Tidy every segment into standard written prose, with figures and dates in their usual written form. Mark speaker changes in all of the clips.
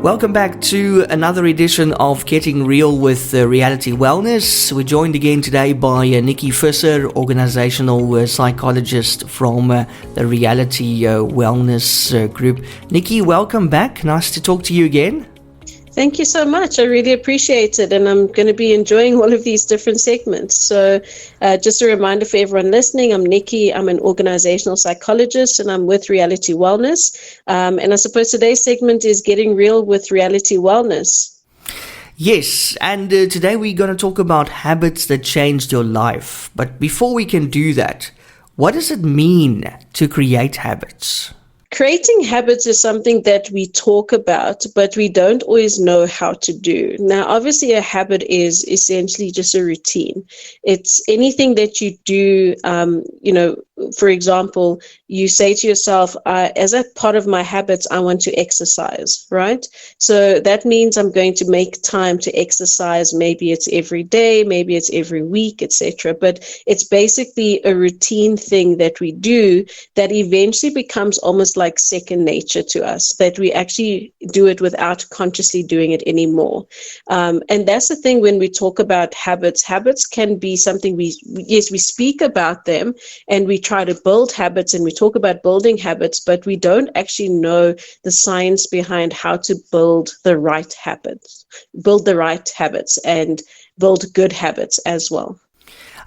Speaker 1: Welcome back to another edition of Getting Real with Reality Wellness. We're joined again today by Nicky, Visser, organisational psychologist from the Reality Wellness group. Nicky, welcome back. Nice to talk to you again.
Speaker 2: Thank you so much. I really appreciate it, and I'm going to be enjoying all of these different segments. So just a reminder for everyone listening, I'm Nicky. I'm an organisational psychologist, and I'm with Reality Wellness. And I suppose today's segment is Getting Real with Reality Wellness.
Speaker 1: Yes, and today we're going to talk about habits that changed your life. But before we can do that, what does it mean to create habits?
Speaker 2: Creating habits is something that we talk about, but we don't always know how to do. Now, obviously, a habit is essentially just a routine. It's anything that you do, for example, you say to yourself, as a part of my habits, I want to exercise, right? So that means I'm going to make time to exercise. Maybe it's every day, maybe it's every week, etc. But it's basically a routine thing that we do that eventually becomes almost like second nature to us, that we actually do it without consciously doing it anymore. And that's the thing when we talk about habits. Habits can be something we speak about them and we try to build habits and we talk about building habits, but we don't actually know the science behind how to build the right habits and build good habits as well.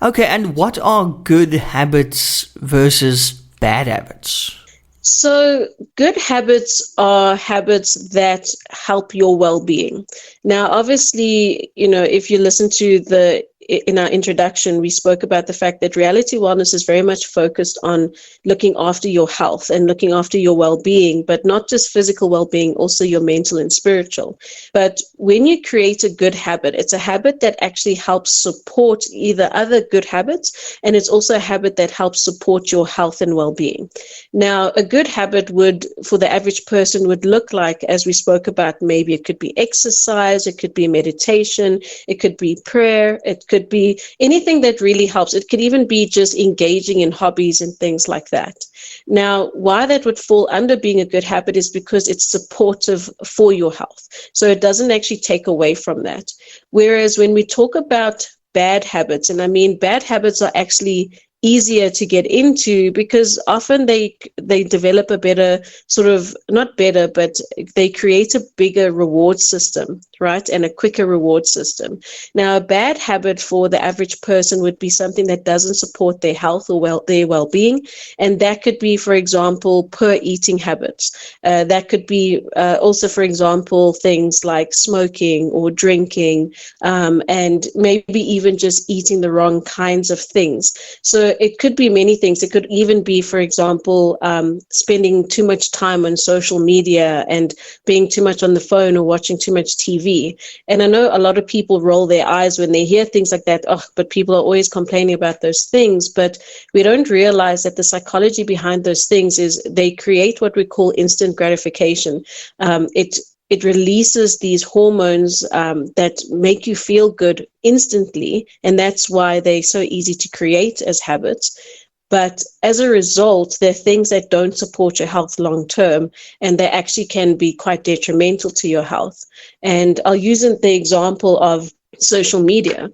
Speaker 1: Okay, and what are good habits versus bad habits?
Speaker 2: So good habits are habits that help your well-being. Now, obviously, if you listen to in our introduction, we spoke about the fact that Reality Wellness is very much focused on looking after your health and looking after your well-being, but not just physical well-being, also your mental and spiritual. But when you create a good habit, it's a habit that actually helps support either other good habits, and it's also a habit that helps support your health and well-being. Now, a good habit for the average person would look like, as we spoke about, maybe it could be exercise, it could be meditation, it could be prayer, it could be anything that really helps. It could even be just engaging in hobbies and things like that. Now, why that would fall under being a good habit is because it's supportive for your health. So it doesn't actually take away from that. Whereas when we talk about bad habits, and I mean bad habits are actually easier to get into because often they develop a better not better, but they create a bigger reward system, right? And a quicker reward system. Now, a bad habit for the average person would be something that doesn't support their health or their well-being. And that could be, for example, poor eating habits. That could be also, for example, things like smoking or drinking, and maybe even just eating the wrong kinds of things. So it could be many things. It could even be, for example, spending too much time on social media and being too much on the phone or watching too much TV. And I know a lot of people roll their eyes when they hear things like that. Oh, but people are always complaining about those things. But we don't realize that the psychology behind those things is they create what we call instant gratification. It releases these hormones that make you feel good instantly, and that's why they're so easy to create as habits. But as a result, they're things that don't support your health long term, and they actually can be quite detrimental to your health. And I'll use the example of social media.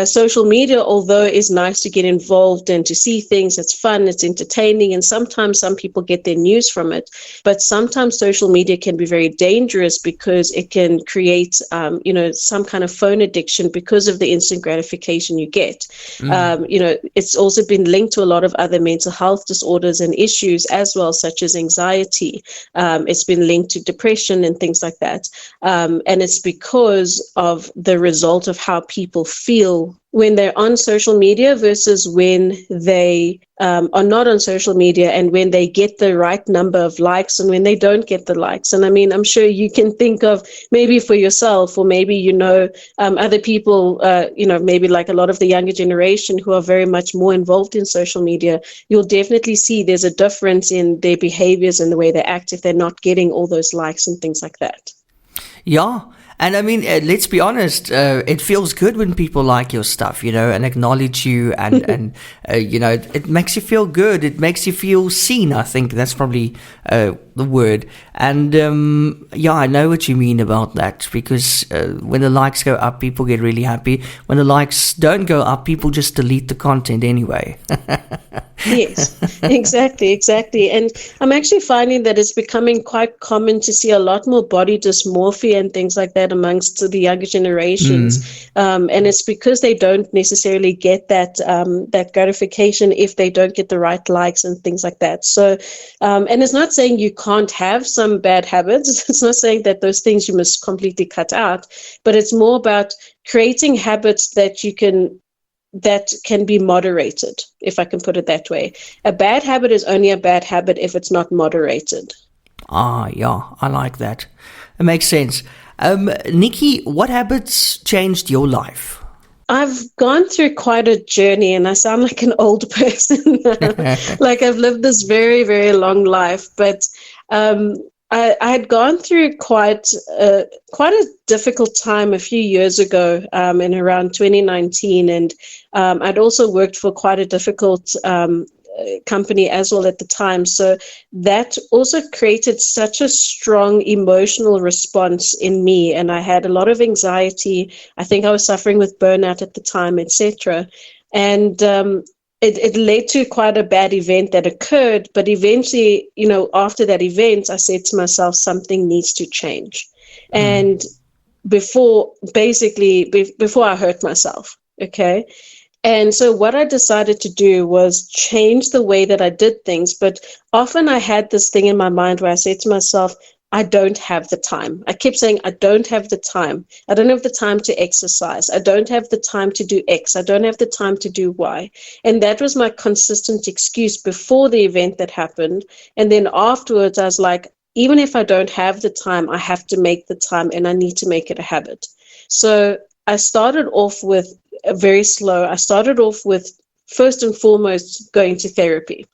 Speaker 2: Social media, although is nice to get involved and to see things, it's fun, it's entertaining, and sometimes some people get their news from it. But sometimes social media can be very dangerous because it can create, some kind of phone addiction because of the instant gratification you get. It's also been linked to a lot of other mental health disorders and issues as well, such as anxiety. It's been linked to depression and things like that. And it's because of the result of how people feel when they're on social media versus when they are not on social media, and when they get the right number of likes and when they don't get the likes. And I mean, I'm sure you can think of maybe for yourself, or maybe, other people, maybe like a lot of the younger generation who are very much more involved in social media, you'll definitely see there's a difference in their behaviors and the way they act if they're not getting all those likes and things like that.
Speaker 1: Yeah. And I mean, let's be honest, it feels good when people like your stuff, and acknowledge you, and it makes you feel good. It makes you feel seen. I think that's probably the word. And I know what you mean about that, because when the likes go up, people get really happy. When the likes don't go up, people just delete the content anyway.
Speaker 2: Yes, exactly. And I'm actually finding that it's becoming quite common to see a lot more body dysmorphia and things like that amongst the younger generations. And it's because they don't necessarily get that gratification if they don't get the right likes and things like that. So, and it's not saying you can't have some bad habits. It's not saying that those things you must completely cut out, but it's more about creating habits that can be moderated, if I can put it that way. A bad habit is only a bad habit if it's not moderated.
Speaker 1: Yeah, I like that. It makes sense. Nicky, what habits changed your life?
Speaker 2: I've gone through quite a journey, and I sound like an old person. Like I've lived this very, very long life, but I had gone through quite a difficult time a few years ago, in around 2019, and I'd also worked for quite a difficult company as well at the time. So that also created such a strong emotional response in me, and I had a lot of anxiety. I think I was suffering with burnout at the time, etc. And it led to quite a bad event that occurred, but eventually, after that event, I said to myself, something needs to change. And before I hurt myself, okay? And so what I decided to do was change the way that I did things. But often I had this thing in my mind where I said to myself, I don't have the time. I kept saying, I don't have the time. I don't have the time to exercise. I don't have the time to do X. I don't have the time to do Y. And that was my consistent excuse before the event that happened. And then afterwards, I was like, even if I don't have the time, I have to make the time, and I need to make it a habit. So I started off with very slow. I started off with, first and foremost, going to therapy.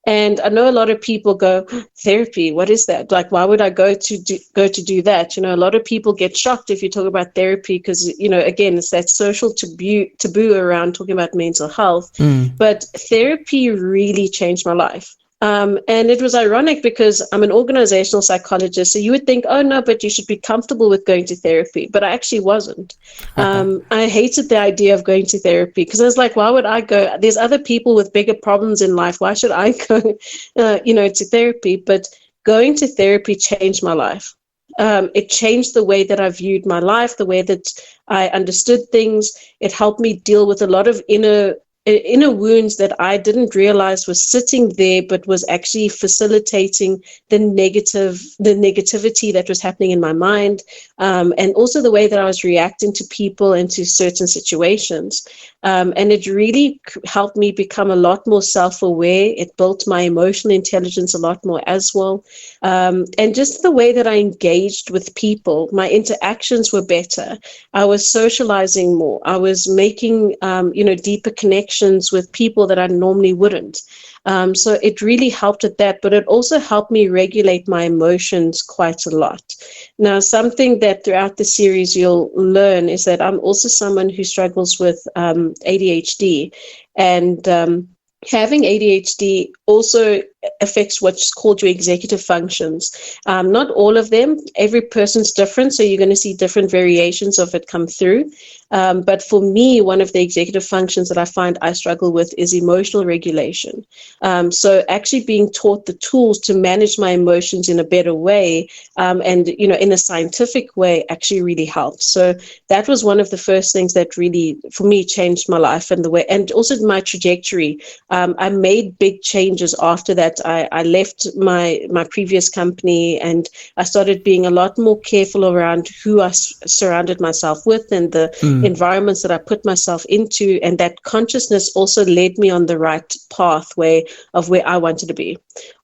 Speaker 2: And I know a lot of people go, therapy, what is that? Like, why would I go to do that? A lot of people get shocked if you talk about therapy because, again, it's that social taboo around talking about mental health. But therapy really changed my life. And it was ironic because I'm an organisational psychologist. So you would think, oh, no, but you should be comfortable with going to therapy. But I actually wasn't. I hated the idea of going to therapy because I was like, why would I go? There's other people with bigger problems in life. Why should I go, to therapy? But going to therapy changed my life. It changed the way that I viewed my life, the way that I understood things. It helped me deal with a lot of inner wounds that I didn't realize was sitting there, but was actually facilitating the negativity that was happening in my mind, and also the way that I was reacting to people and to certain situations. And it really helped me become a lot more self-aware. It built my emotional intelligence a lot more as well. And just the way that I engaged with people, my interactions were better. I was socializing more. I was making, deeper connections with people that I normally wouldn't. So it really helped at that, but it also helped me regulate my emotions quite a lot. Now, something that throughout the series you'll learn is that I'm also someone who struggles with ADHD, and having ADHD also affects what's called your executive functions. Not all of them. Every person's different, so you're going to see different variations of it come through. But for me, one of the executive functions that I find I struggle with is emotional regulation. So actually being taught the tools to manage my emotions in a better way, and in a scientific way, actually really helped. So that was one of the first things that really, for me, changed my life and the way, and also my trajectory. I made big changes after that. I left my previous company, and I started being a lot more careful around who I surrounded myself with and the environments that I put myself into. And that consciousness also led me on the right pathway of where I wanted to be.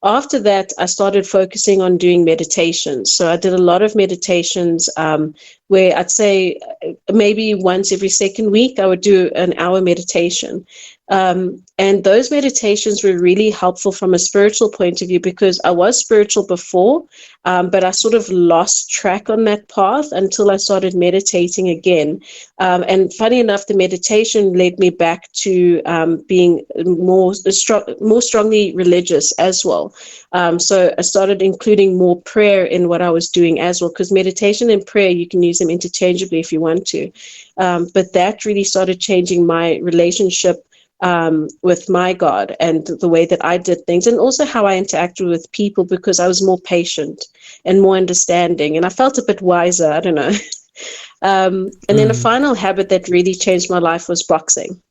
Speaker 2: After that, I started focusing on doing meditations. So I did a lot of meditations, where I'd say maybe once every second week, I would do an hour meditation. And those meditations were really helpful from a spiritual point of view, because I was spiritual before, but I sort of lost track on that path until I started meditating again. And funny enough, the meditation led me back to being more strongly religious as well. So I started including more prayer in what I was doing as well, because meditation and prayer, you can use them interchangeably if you want to. But that really started changing my relationship with my God and the way that I did things, and also how I interacted with people, because I was more patient and more understanding, and I felt a bit wiser. I don't know. And then a final habit that really changed my life was boxing.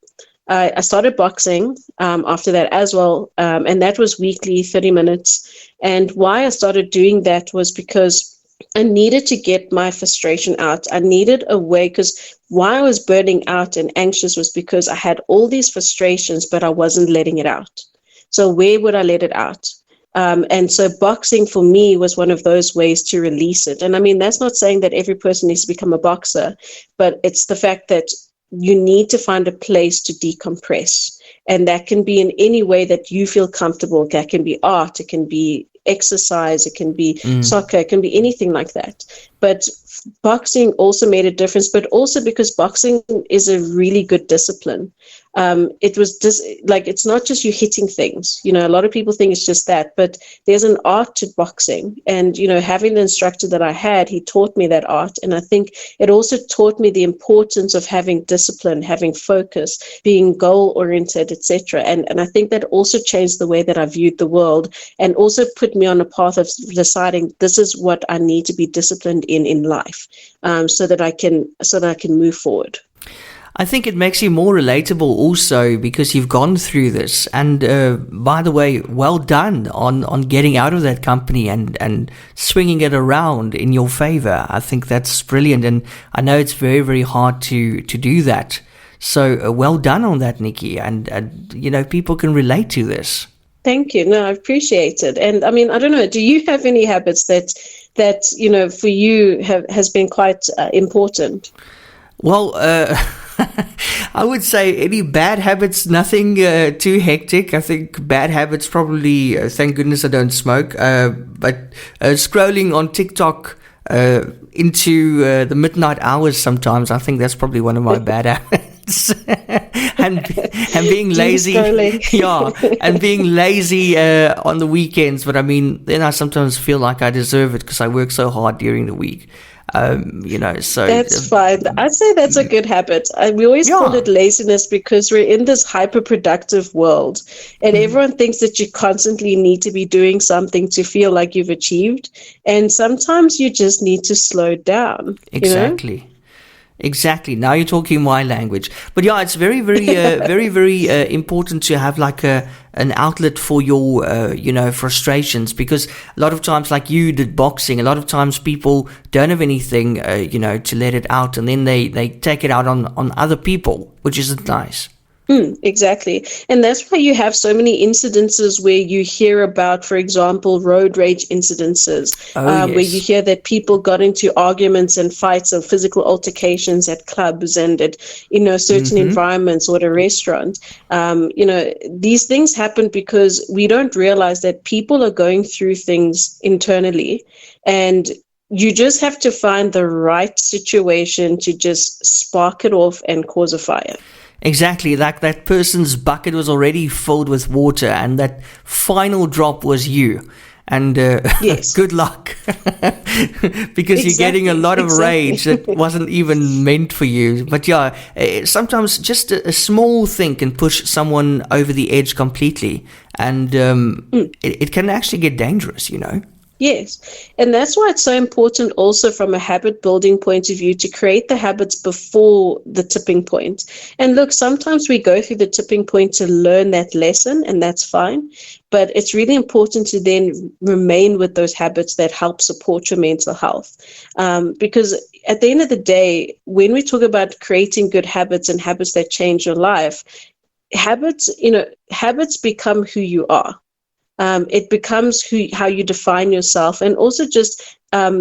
Speaker 2: I started boxing after that as well, and that was weekly, 30 minutes. And why I started doing that was because I needed to get my frustration out. I needed a way, because why I was burning out and anxious was because I had all these frustrations, but I wasn't letting it out. So where would I let it out? And so boxing for me was one of those ways to release it. And I mean, that's not saying that every person needs to become a boxer, but it's the fact that you need to find a place to decompress. And that can be in any way that you feel comfortable. That can be art, it can be exercise, it can be soccer, it can be anything like that. But boxing also made a difference, but also because boxing is a really good discipline. It was just like, it's not just you hitting things. You know, a lot of people think it's just that, but there's an art to boxing. And, you know, having the instructor that I had, he taught me that art. And I think it also taught me the importance of having discipline, having focus, being goal-oriented, etc. And I think that also changed the way that I viewed the world, and also put me on a path of deciding this is what I need to be disciplined in life, so that I can move forward.
Speaker 1: I think it makes you more relatable also because you've gone through this. And by the way, well done on getting out of that company and swinging it around in your favor. I think that's brilliant. And I know it's very, very hard to do that. So well done on that, Nicky. And you know, people can relate to this.
Speaker 2: Thank you. No, I appreciate it. And I mean, I don't know, do you have any habits that you know, for you has been quite important?
Speaker 1: Well, I would say any bad habits, nothing too hectic. I think bad habits probably, thank goodness I don't smoke, but scrolling on TikTok into the midnight hours sometimes, I think that's probably one of my bad habits. and being lazy, and being lazy on the weekends. But I mean, then I sometimes feel like I deserve it because I work so hard during the week. You know, so
Speaker 2: that's fine. I'd say that's a good habit. We always call it laziness because we're in this hyper-productive world, and everyone thinks that you constantly need to be doing something to feel like you've achieved. And sometimes you just need to slow down.
Speaker 1: Exactly. You know? Exactly. Now you're talking my language. But yeah, it's very, very, very important to have like an outlet for your, frustrations, because a lot of times, like you did boxing, a lot of times people don't have anything, to let it out, and then they take it out on other people, which isn't nice.
Speaker 2: Exactly. And that's why you have so many incidences where you hear about, for example, road rage incidences, where you hear that people got into arguments and fights or physical altercations at clubs and at, certain environments or at a restaurant. These things happen because we don't realize that people are going through things internally, and you just have to find the right situation to just spark it off and cause a fire.
Speaker 1: Exactly, like that person's bucket was already filled with water and that final drop was you. And good luck, because you're getting a lot of rage that wasn't even meant for you. But yeah, sometimes just a small thing can push someone over the edge completely. And it can actually get dangerous,
Speaker 2: Yes. And that's why it's so important also from a habit building point of view to create the habits before the tipping point. And look, sometimes we go through the tipping point to learn that lesson, and that's fine. But it's really important to then remain with those habits that help support your mental health. Because at the end of the day, when we talk about creating good habits and habits that change your life, habits become who you are. It becomes how you define yourself, and also just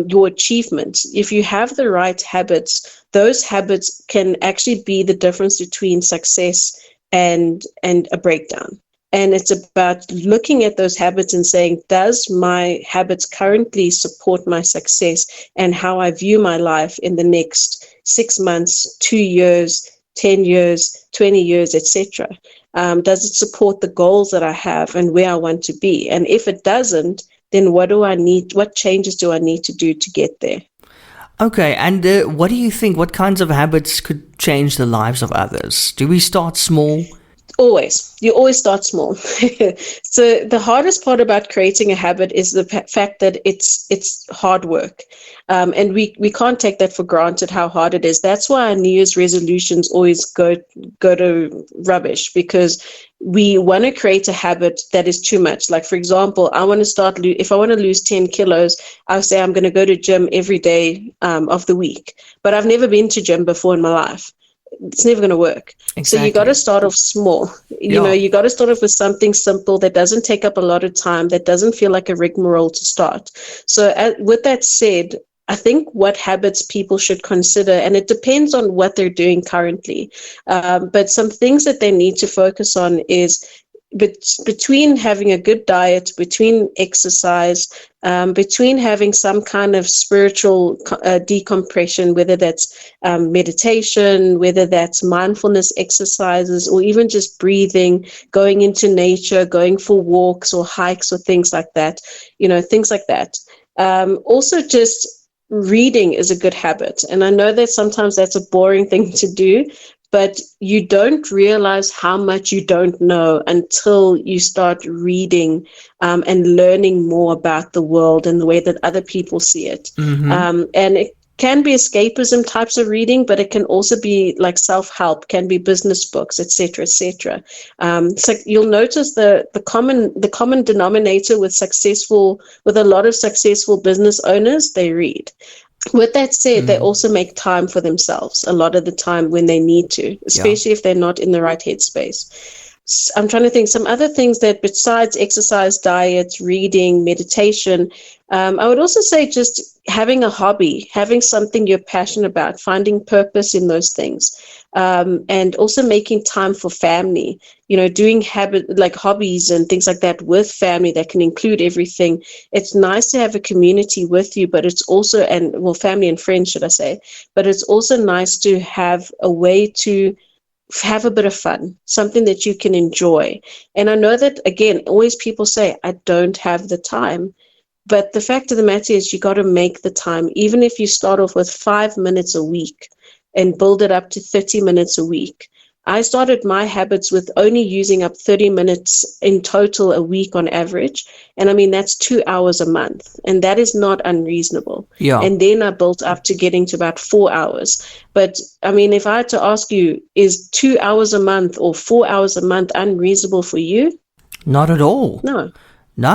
Speaker 2: your achievements. If you have the right habits, those habits can actually be the difference between success and a breakdown. And it's about looking at those habits and saying, does my habits currently support my success and how I view my life in the next 6 months, 2 years, 10 years, 20 years, etc.? Does it support the goals that I have and where I want to be? And if it doesn't, then what changes do I need to do to get there?
Speaker 1: Okay, and what do you think? What kinds of habits could change the lives of others? Do we start small?
Speaker 2: Always. You always start small. So the hardest part about creating a habit is the fact that it's hard work. And we can't take that for granted, how hard it is. That's why our New Year's resolutions always go to rubbish, because we want to create a habit that is too much. Like, for example, if I want to lose 10 kilos, I'll say I'm going to go to gym every day of the week. But I've never been to gym before in my life. It's never going to work. Exactly. So you got to start off small. You got to start off with something simple that doesn't take up a lot of time, that doesn't feel like a rigmarole to start. So with that said, I think what habits people should consider, and it depends on what they're doing currently, but some things that they need to focus on is between having a good diet, between exercise, between having some kind of spiritual decompression, whether that's meditation, whether that's mindfulness exercises, or even just breathing, going into nature, going for walks or hikes or things like that, things like that. Also, just reading is a good habit. And I know that sometimes that's a boring thing to do, but you don't realize how much you don't know until you start reading and learning more about the world and the way that other people see it. Mm-hmm. And it can be escapism types of reading, but it can also be like self-help, can be business books, etc., etc. So you'll notice the common denominator with a lot of successful business owners, they read. With that said, they also make time for themselves a lot of the time when they need to, especially if they're not in the right headspace. I'm trying to think some other things that besides exercise, diet, reading, meditation, I would also say just having a hobby, having something you're passionate about, finding purpose in those things, and also making time for family, doing hobbies and things like that with family that can include everything. It's nice to have a community with you, but it's also, family and friends, should I say, but it's also nice to have a way to have a bit of fun, something that you can enjoy. And I know that, again, always people say, I don't have the time. But the fact of the matter is you got to make the time, even if you start off with 5 minutes a week and build it up to 30 minutes a week. I started my habits with only using up 30 minutes in total a week on average. And I mean, that's 2 hours a month. And that is not unreasonable. Yeah. And then I built up to getting to about 4 hours. But I mean, if I had to ask you, is 2 hours a month or 4 hours a month unreasonable for you?
Speaker 1: Not at all.
Speaker 2: No,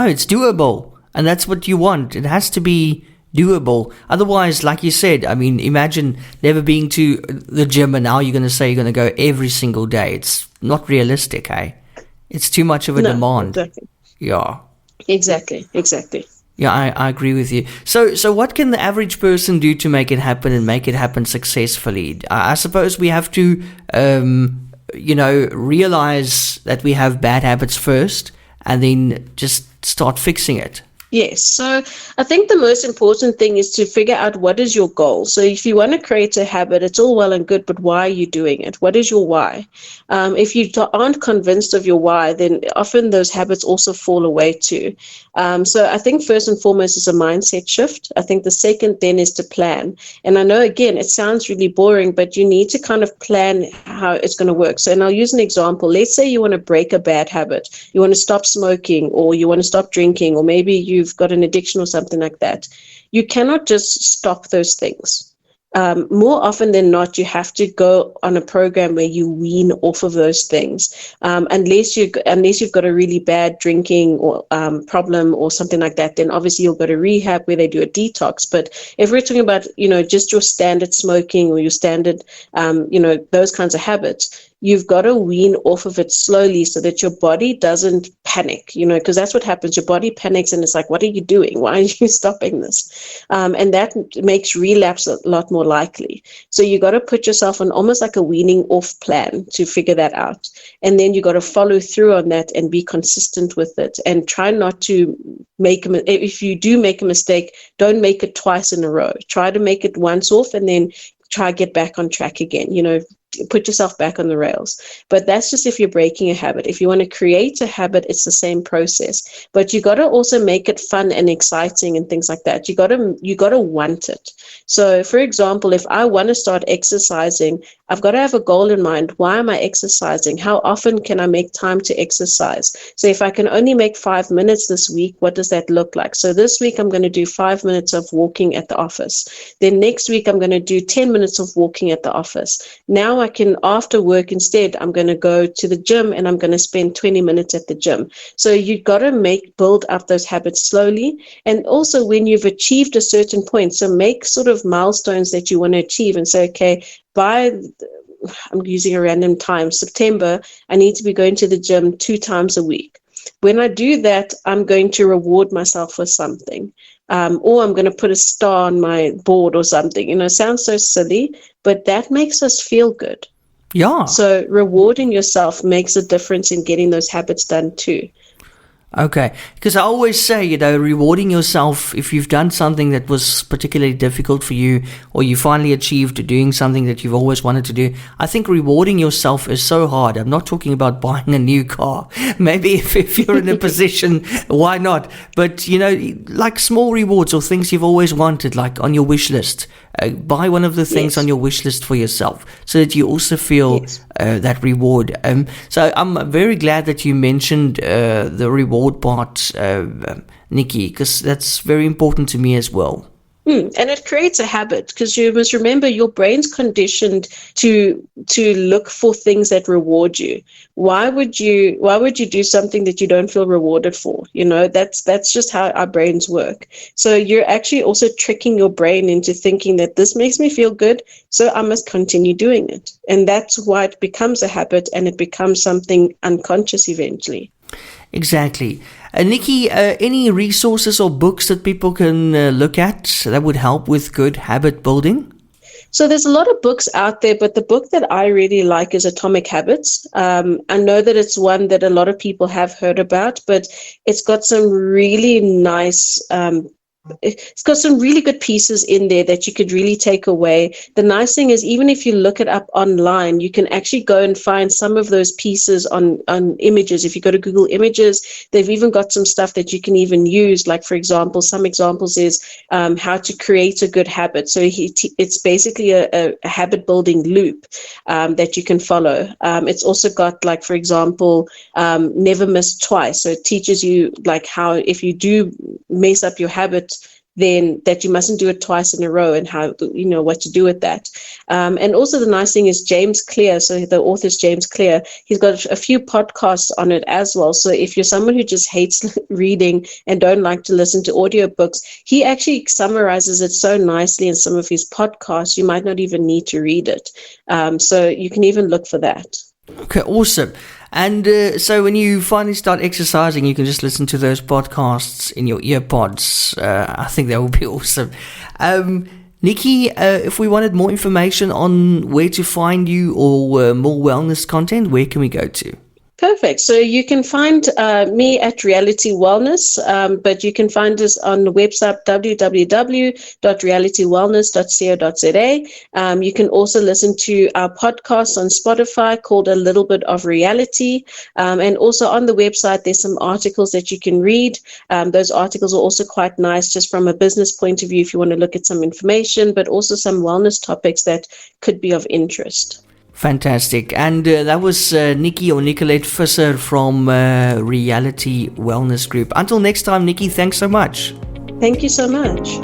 Speaker 1: it's doable. And that's what you want. It has to be doable. Otherwise, like you said, I mean, imagine never being to the gym and now you're going to say you're going to go every single day. It's not realistic, eh? It's too much of a demand.
Speaker 2: Exactly.
Speaker 1: Yeah.
Speaker 2: Exactly.
Speaker 1: Yeah, I agree with you. So what can the average person do to make it happen and make it happen successfully? I suppose we have to, realize that we have bad habits first and then just start fixing it.
Speaker 2: Yes. So I think the most important thing is to figure out what is your goal. So if you want to create a habit, it's all well and good, but why are you doing it? What is your why? If you aren't convinced of your why, then often those habits also fall away too. So I think first and foremost is a mindset shift. I think the second then is to plan. And I know, again, it sounds really boring, but you need to kind of plan how it's going to work. So, and I'll use an example. Let's say you want to break a bad habit. You want to stop smoking, or you want to stop drinking, or maybe you've got an addiction or something like that. You cannot just stop those things. More often than not, you have to go on a program where you wean off of those things, unless you've got a really bad drinking or problem or something like that. Then obviously you'll go to rehab where they do a detox. But if we're talking about just your standard smoking or your standard those kinds of habits, you've got to wean off of it slowly so that your body doesn't panic, because that's what happens. Your body panics and it's like, what are you doing? Why are you stopping this? And that makes relapse a lot more likely. So you got to put yourself on almost like a weaning off plan to figure that out. And then you got to follow through on that and be consistent with it, and try not to if you do make a mistake, don't make it twice in a row. Try to make it once off and then try get back on track again, put yourself back on the rails. But that's just if you're breaking a habit. If you want to create a habit, it's the same process. But you got to also make it fun and exciting and things like that. You got to want it. So, for example, if I want to start exercising, I've got to have a goal in mind. Why am I exercising? How often can I make time to exercise? So if I can only make 5 minutes this week, what does that look like? So this week I'm going to do 5 minutes of walking at the office. Then next week I'm going to do 10 minutes of walking at the office. Now I can, after work instead, I'm going to go to the gym and I'm going to spend 20 minutes at the gym. So you've got to build up those habits slowly. And also when you've achieved a certain point, so make sort of milestones that you want to achieve and say, okay, I'm using a random time, September, I need to be going to the gym 2 times a week. When I do that, I'm going to reward myself with something. Or I'm going to put a star on my board or something. It sounds so silly, but that makes us feel good.
Speaker 1: Yeah.
Speaker 2: So rewarding yourself makes a difference in getting those habits done too.
Speaker 1: Okay, because I always say, rewarding yourself if you've done something that was particularly difficult for you, or you finally achieved doing something that you've always wanted to do. I think rewarding yourself is so hard. I'm not talking about buying a new car. Maybe if you're in a position, why not? But, like small rewards or things you've always wanted, like on your wish list. Buy one of the things on your wish list for yourself so that you also feel that reward. So I'm very glad that you mentioned the reward part, Nicky, because that's very important to me as well.
Speaker 2: And it creates a habit, because you must remember your brain's conditioned to look for things that reward you. Why would you do something that you don't feel rewarded for? That's just how our brains work. So you're actually also tricking your brain into thinking that this makes me feel good, so I must continue doing it. And that's why it becomes a habit, and it becomes something unconscious eventually.
Speaker 1: Exactly. Nicky, any resources or books that people can look at that would help with good habit building?
Speaker 2: So there's a lot of books out there, but the book that I really like is Atomic Habits. I know that it's one that a lot of people have heard about, but it's got some really nice it's got some really good pieces in there that you could really take away. The nice thing is, even if you look it up online, you can actually go and find some of those pieces on images. If you go to Google Images, they've even got some stuff that you can even use. Like, for example, some examples is how to create a good habit. So it's basically a habit building loop that you can follow. It's also got, like, for example, never miss twice. So it teaches you like how, if you do mess up your habit, then that you mustn't do it twice in a row, and how, what to do with that. And also the nice thing is James Clear. So the author is James Clear. He's got a few podcasts on it as well. So if you're someone who just hates reading and don't like to listen to audiobooks, he actually summarizes it so nicely in some of his podcasts, you might not even need to read it. So you can even look for that.
Speaker 1: Okay, awesome. And so when you finally start exercising, you can just listen to those podcasts in your ear pods. I think that would be awesome. Nicky, if we wanted more information on where to find you or more wellness content, where can we go to?
Speaker 2: Perfect. So you can find me at Reality Wellness, but you can find us on the website www.realitywellness.co.za. You can also listen to our podcast on Spotify called A Little Bit of Reality. And also on the website, there's some articles that you can read. Those articles are also quite nice just from a business point of view if you want to look at some information, but also some wellness topics that could be of interest.
Speaker 1: Fantastic. And that was Nicky or Nicolette Visser from Reality Wellness Group. Until next time, Nicky, thanks so much.
Speaker 2: Thank you so much.